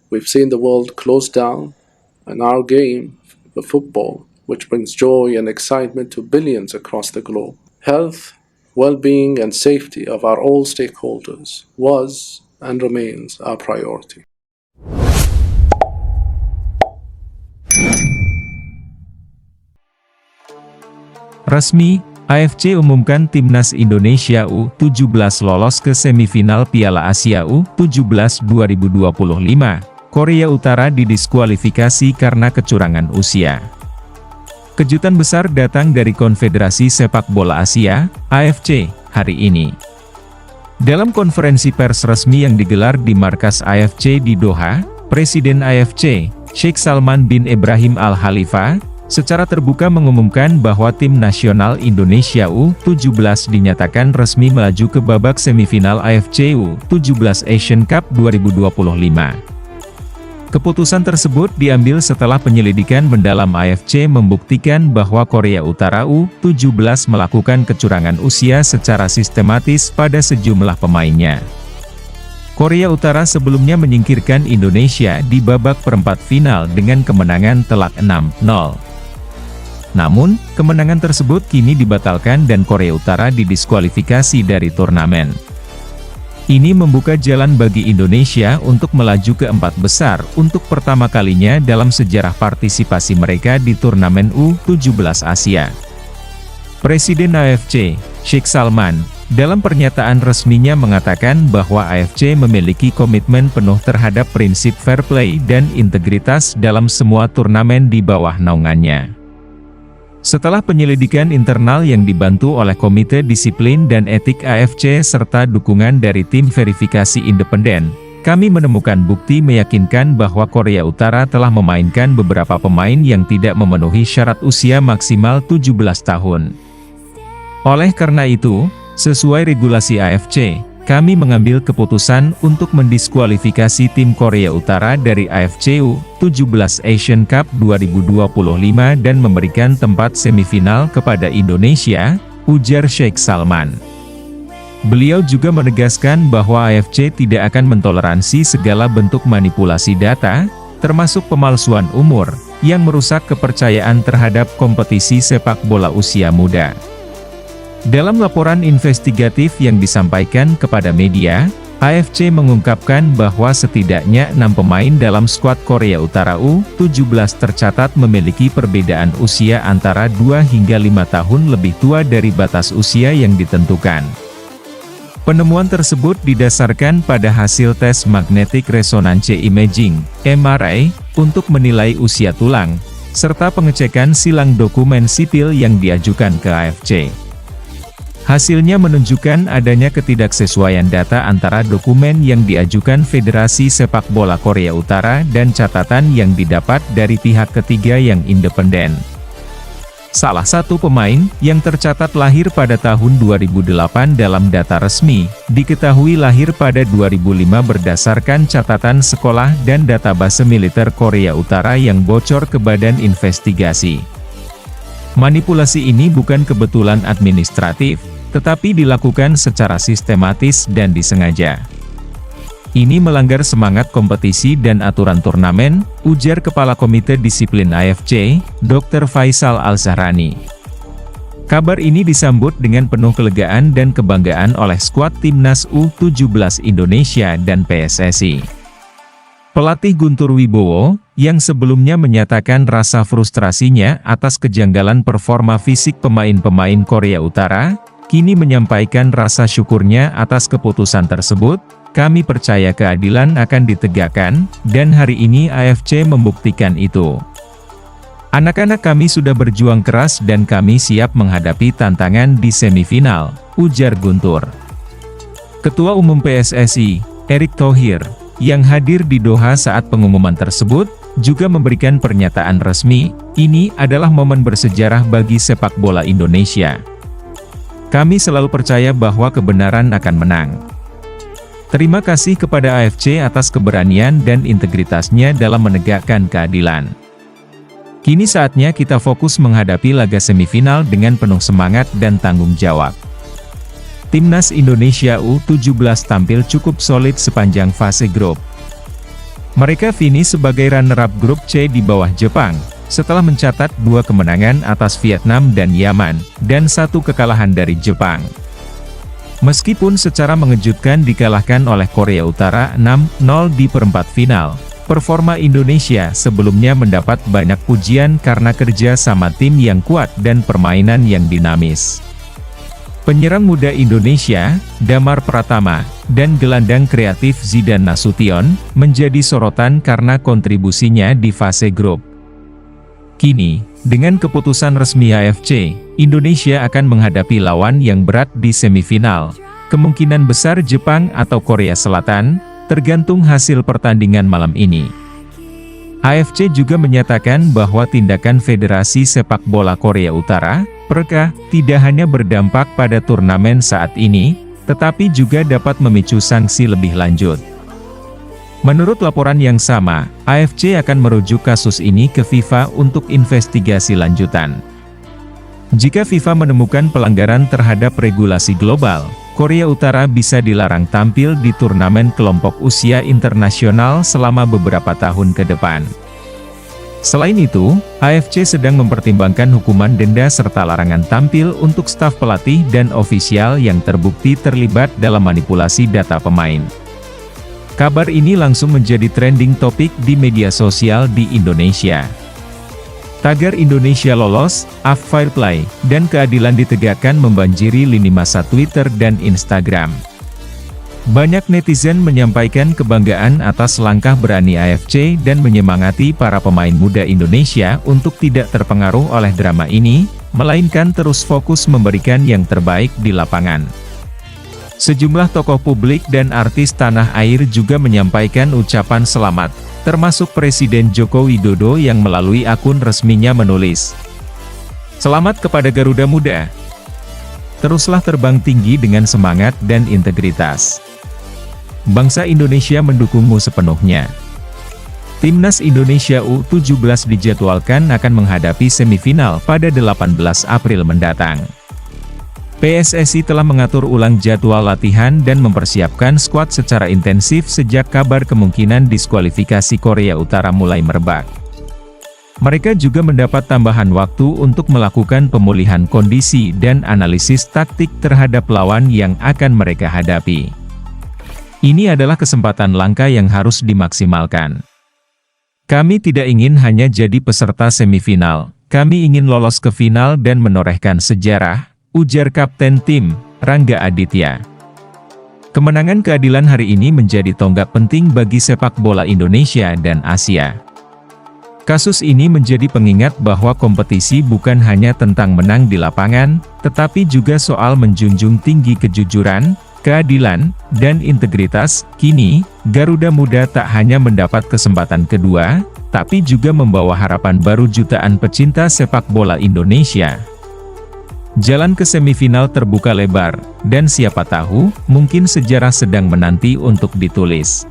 We've seen the world close down, and our game, the football, which brings joy and excitement to billions across the globe. Health, well-being, and safety of our all stakeholders was and remains our priority. Resmi, AFC umumkan Timnas Indonesia U17 lolos ke semifinal Piala Asia U17 2025. Korea Utara didiskualifikasi karena kecurangan usia. Kejutan besar datang dari Konfederasi Sepak Bola Asia, AFC, hari ini. Dalam konferensi pers resmi yang digelar di markas AFC di Doha, Presiden AFC, Sheikh Salman bin Ibrahim Al Khalifa, secara terbuka mengumumkan bahwa tim nasional Indonesia U17 dinyatakan resmi melaju ke babak semifinal AFC U17 Asian Cup 2025. Keputusan tersebut diambil setelah penyelidikan mendalam AFC membuktikan bahwa Korea Utara U17 melakukan kecurangan usia secara sistematis pada sejumlah pemainnya. Korea Utara sebelumnya menyingkirkan Indonesia di babak perempat final dengan kemenangan telak 6-0. Namun, kemenangan tersebut kini dibatalkan dan Korea Utara didiskualifikasi dari turnamen. Ini membuka jalan bagi Indonesia untuk melaju ke empat besar untuk pertama kalinya dalam sejarah partisipasi mereka di turnamen U17 Asia. Presiden AFC, Sheikh Salman, dalam pernyataan resminya mengatakan bahwa AFC memiliki komitmen penuh terhadap prinsip fair play dan integritas dalam semua turnamen di bawah naungannya. Setelah penyelidikan internal yang dibantu oleh Komite Disiplin dan Etik AFC serta dukungan dari tim verifikasi independen, kami menemukan bukti meyakinkan bahwa Korea Utara telah memainkan beberapa pemain yang tidak memenuhi syarat usia maksimal 17 tahun. Oleh karena itu, sesuai regulasi AFC, kami mengambil keputusan untuk mendiskualifikasi tim Korea Utara dari AFC U17 Asian Cup 2025 dan memberikan tempat semifinal kepada Indonesia, ujar Sheikh Salman. Beliau juga menegaskan bahwa AFC tidak akan mentoleransi segala bentuk manipulasi data, termasuk pemalsuan umur, yang merusak kepercayaan terhadap kompetisi sepak bola usia muda. Dalam laporan investigatif yang disampaikan kepada media, AFC mengungkapkan bahwa setidaknya 6 pemain dalam skuad Korea Utara U17 tercatat memiliki perbedaan usia antara 2 hingga 5 tahun lebih tua dari batas usia yang ditentukan. Penemuan tersebut didasarkan pada hasil tes magnetic resonance imaging, MRI, untuk menilai usia tulang, serta pengecekan silang dokumen sipil yang diajukan ke AFC. Hasilnya menunjukkan adanya ketidaksesuaian data antara dokumen yang diajukan Federasi Sepak Bola Korea Utara dan catatan yang didapat dari pihak ketiga yang independen. Salah satu pemain, yang tercatat lahir pada tahun 2008 dalam data resmi, diketahui lahir pada 2005 berdasarkan catatan sekolah dan database militer Korea Utara yang bocor ke Badan Investigasi. Manipulasi ini bukan kebetulan administratif, tetapi dilakukan secara sistematis dan disengaja. Ini melanggar semangat kompetisi dan aturan turnamen, ujar Kepala Komite Disiplin AFC, Dr. Faisal Al-Zahrani. Kabar ini disambut dengan penuh kelegaan dan kebanggaan oleh skuad Timnas U17 Indonesia dan PSSI. Pelatih Guntur Wibowo, yang sebelumnya menyatakan rasa frustrasinya atas kejanggalan performa fisik pemain-pemain Korea Utara, kini menyampaikan rasa syukurnya atas keputusan tersebut. Kami percaya keadilan akan ditegakkan, dan hari ini AFC membuktikan itu. Anak-anak kami sudah berjuang keras dan kami siap menghadapi tantangan di semifinal, ujar Guntur. Ketua Umum PSSI, Erick Thohir, yang hadir di Doha saat pengumuman tersebut, juga memberikan pernyataan resmi, ini adalah momen bersejarah bagi sepak bola Indonesia. Kami selalu percaya bahwa kebenaran akan menang. Terima kasih kepada AFC atas keberanian dan integritasnya dalam menegakkan keadilan. Kini saatnya kita fokus menghadapi laga semifinal dengan penuh semangat dan tanggung jawab. Timnas Indonesia U17 tampil cukup solid sepanjang fase grup. Mereka finish sebagai runner-up grup C di bawah Jepang, setelah mencatat 2 kemenangan atas Vietnam dan Yaman, dan 1 kekalahan dari Jepang. Meskipun secara mengejutkan dikalahkan oleh Korea Utara 6-0 di perempat final, performa Indonesia sebelumnya mendapat banyak pujian karena kerja sama tim yang kuat dan permainan yang dinamis. Penyerang muda Indonesia, Damar Pratama, dan gelandang kreatif Zidan Nasution, menjadi sorotan karena kontribusinya di fase grup. Kini, dengan keputusan resmi AFC, Indonesia akan menghadapi lawan yang berat di semifinal. Kemungkinan besar Jepang atau Korea Selatan, tergantung hasil pertandingan malam ini. AFC juga menyatakan bahwa tindakan Federasi Sepak Bola Korea Utara, PRK, tidak hanya berdampak pada turnamen saat ini, tetapi juga dapat memicu sanksi lebih lanjut. Menurut laporan yang sama, AFC akan merujuk kasus ini ke FIFA untuk investigasi lanjutan. Jika FIFA menemukan pelanggaran terhadap regulasi global, Korea Utara bisa dilarang tampil di turnamen kelompok usia internasional selama beberapa tahun ke depan. Selain itu, AFC sedang mempertimbangkan hukuman denda serta larangan tampil untuk staf pelatih dan ofisial yang terbukti terlibat dalam manipulasi data pemain. Kabar ini langsung menjadi trending topik di media sosial di Indonesia. Tagar Indonesia lolos, fair play, dan keadilan ditegakkan membanjiri lini masa Twitter dan Instagram. Banyak netizen menyampaikan kebanggaan atas langkah berani AFC dan menyemangati para pemain muda Indonesia untuk tidak terpengaruh oleh drama ini, melainkan terus fokus memberikan yang terbaik di lapangan. Sejumlah tokoh publik dan artis tanah air juga menyampaikan ucapan selamat, termasuk Presiden Joko Widodo yang melalui akun resminya menulis, "Selamat kepada Garuda Muda. Teruslah terbang tinggi dengan semangat dan integritas. Bangsa Indonesia mendukungmu sepenuhnya." Timnas Indonesia U17 dijadwalkan akan menghadapi semifinal pada 18 April mendatang. PSSI telah mengatur ulang jadwal latihan dan mempersiapkan skuad secara intensif sejak kabar kemungkinan diskualifikasi Korea Utara mulai merebak. Mereka juga mendapat tambahan waktu untuk melakukan pemulihan kondisi dan analisis taktik terhadap lawan yang akan mereka hadapi. Ini adalah kesempatan langka yang harus dimaksimalkan. Kami tidak ingin hanya jadi peserta semifinal, kami ingin lolos ke final dan menorehkan sejarah, ujar Kapten Tim, Rangga Aditya. Kemenangan keadilan hari ini menjadi tonggak penting bagi sepak bola Indonesia dan Asia. Kasus ini menjadi pengingat bahwa kompetisi bukan hanya tentang menang di lapangan, tetapi juga soal menjunjung tinggi kejujuran, keadilan, dan integritas. Kini, Garuda Muda tak hanya mendapat kesempatan kedua, tapi juga membawa harapan baru jutaan pecinta sepak bola Indonesia. Jalan ke semifinal terbuka lebar, dan siapa tahu, mungkin sejarah sedang menanti untuk ditulis.